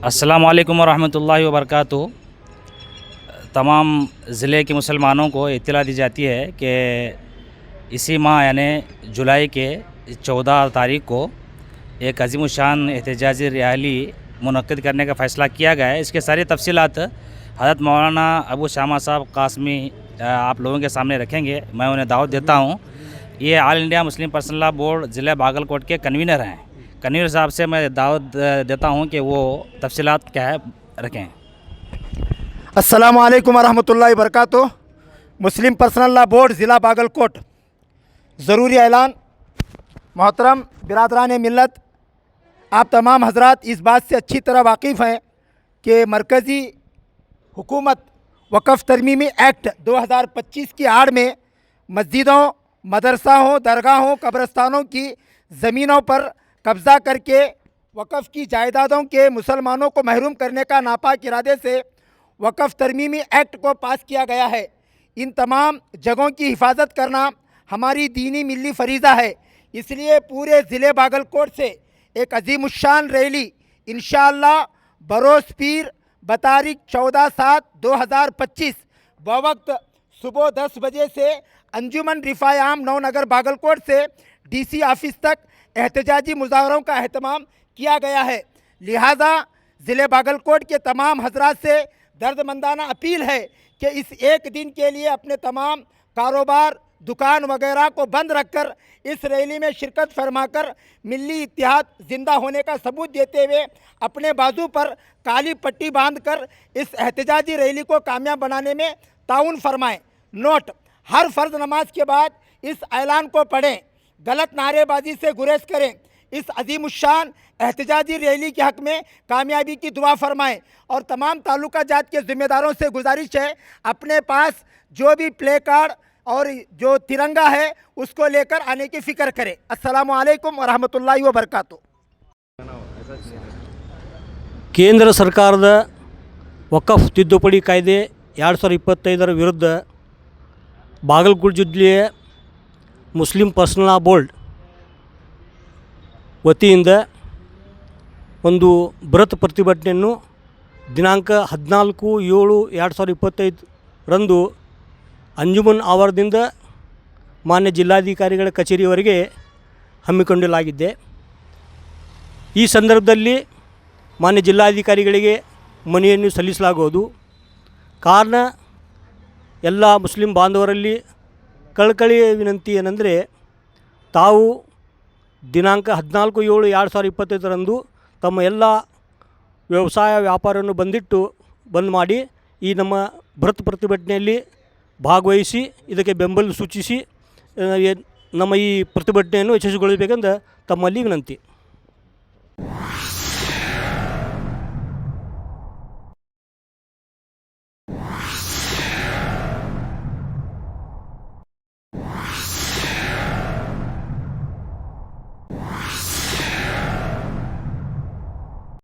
अस्सलामुअलैकुम वरहमतुल्लाहि वबरकातुहू। तमाम ज़िले के मुसलमानों को इत्तला दी जाती है कि इसी माह यानी जुलाई के 14 तारीख़ को एक अज़ीमुशान एहतजाजी रैली मुनक्किद करने का फ़ैसला किया गया है। इसके सारी तफसीलात हज़रत मौलाना अबू शामा साहब कासमी आप लोगों के सामने रखेंगे। मैं उन्हें दावत देता हूँ। ये all India Muslim personal law board ज़िला बागलकोट के कन्वीनर हैं। कन्वीनर साहब से मैं दावत देता हूँ कि वो तफसीलात क्या है रखें। अस्सलामु अलैकुम वरहमतुल्लाहि वबरकातुहू। मुस्लिम पर्सनल लॉ बोर्ड ज़िला बागलकोट। ज़रूरी ऐलान। मोहतरम बिरादरान मिल्लत, आप तमाम हजरात इस बात से अच्छी तरह वाकिफ़ हैं कि मरकज़ी हुकूमत वक़फ़ तरमीमी एक्ट 2025 की आड़ में मस्जिदों, मदरसाओं, दरगाहों, कब्रस्तानों की ज़मीनों पर कब्ज़ा करके वक़फ़ की जायदादों के मुसलमानों को महरूम करने का नापाक इरादे से वक़फ़ तरमीमी एक्ट को पास किया गया है। इन तमाम जगहों की हिफाजत करना हमारी दीनी मिली फ़रीज़ा है। इसलिए पूरे ज़िले बागलकोट से एक अज़ीमुश्शान रैली इंशाअल्लाह बरोज़ पीर बतारीख 14/7/2025 बवक्त सुबह 10 बजे से अंजुमन रिफ़ाए आम नवनगर बागलकोट से DC ऑफिस तक एहतजाजी मुज़ाहरों का अहतमाम किया गया है। लिहाजा ज़िले बागलकोट के तमाम हजरात से दर्दमंदाना अपील है कि इस एक दिन के लिए अपने तमाम कारोबार, दुकान वगैरह को बंद रखकर इस रैली में शिरकत फरमाकर मिली इत्तेहाद ज़िंदा होने का सबूत देते हुए अपने बाजू पर काली पट्टी बांधकर इस एहतजाजी रैली को कामयाब बनाने में ताउन फरमाएँ। नोट: हर फ़र्ज़ नमाज के बाद इस ऐलान को पढ़ें, गलत नारेबाजी से गुरेज करें। इस अज़ीमुश्शान एहतजाजी रैली के हक़ में कामयाबी की दुआ फरमाएँ और तमाम ताल्लुका जात के ज़िम्मेदारों से गुजारिश है अपने पास जो भी प्ले कार्ड और जो तिरंगा है उसको लेकर आने की फ़िक्र करें। अस्सलामु अलैकुम वरहमतुल्लाहि वबरकातुहू। ಕೇಂದ್ರ ಸರ್ಕಾರದ ವಕಫ್ ತಿದ್ದುಪಡಿ ಕಾಯ್ದೆ 2025 ವಿರುದ್ಧ ಬಾಗಲಕೋಟೆ ಜಿಲ್ಲೆಯ ಮುಸ್ಲಿಂ ಪರ್ಸನಲ್ ಲಾ ಬೋರ್ಡ್ ವತಿಯಿಂದ ಒಂದು ಬೃಹತ್ ಪ್ರತಿಭಟನೆಯನ್ನು ದಿನಾಂಕ 14/7/2025 ರಂದು ಅಂಜುಮನ್ ಆವರಣದಿಂದ ಮಾನ್ಯ ಜಿಲ್ಲಾಧಿಕಾರಿಗಳ ಕಚೇರಿಯವರೆಗೆ ಹಮ್ಮಿಕೊಳ್ಳಲಾಗಿದೆ। ಈ ಸಂದರ್ಭದಲ್ಲಿ ಮಾನ್ಯ ಜಿಲ್ಲಾಧಿಕಾರಿಗಳಿಗೆ ಮನವಿಯನ್ನು ಸಲ್ಲಿಸಲಾಗುವುದು। ಕಾರಣ ಎಲ್ಲ ಮುಸ್ಲಿಂ ಬಾಂಧವರಲ್ಲಿ ಕಳಕಳಿಯ ವಿನಂತಿ ಏನೆಂದರೆ, ತಾವು ದಿನಾಂಕ 14/7/2025 ರಂದು ತಮ್ಮ ಎಲ್ಲ ವ್ಯವಸಾಯ ವ್ಯಾಪಾರವನ್ನು ಬಂದ್ ಮಾಡಿ ಈ ನಮ್ಮ ಬೃಹತ್ ಪ್ರತಿಭಟನೆಯಲ್ಲಿ ಭಾಗವಹಿಸಿ ಇದಕ್ಕೆ ಬೆಂಬಲ ಸೂಚಿಸಿ ನಮ್ಮ ಈ ಪ್ರತಿಭಟನೆಯನ್ನು ಯಶಸ್ವಿಗೊಳಿಸಬೇಕೆಂದು ತಮ್ಮಲ್ಲಿ ವಿನಂತಿ।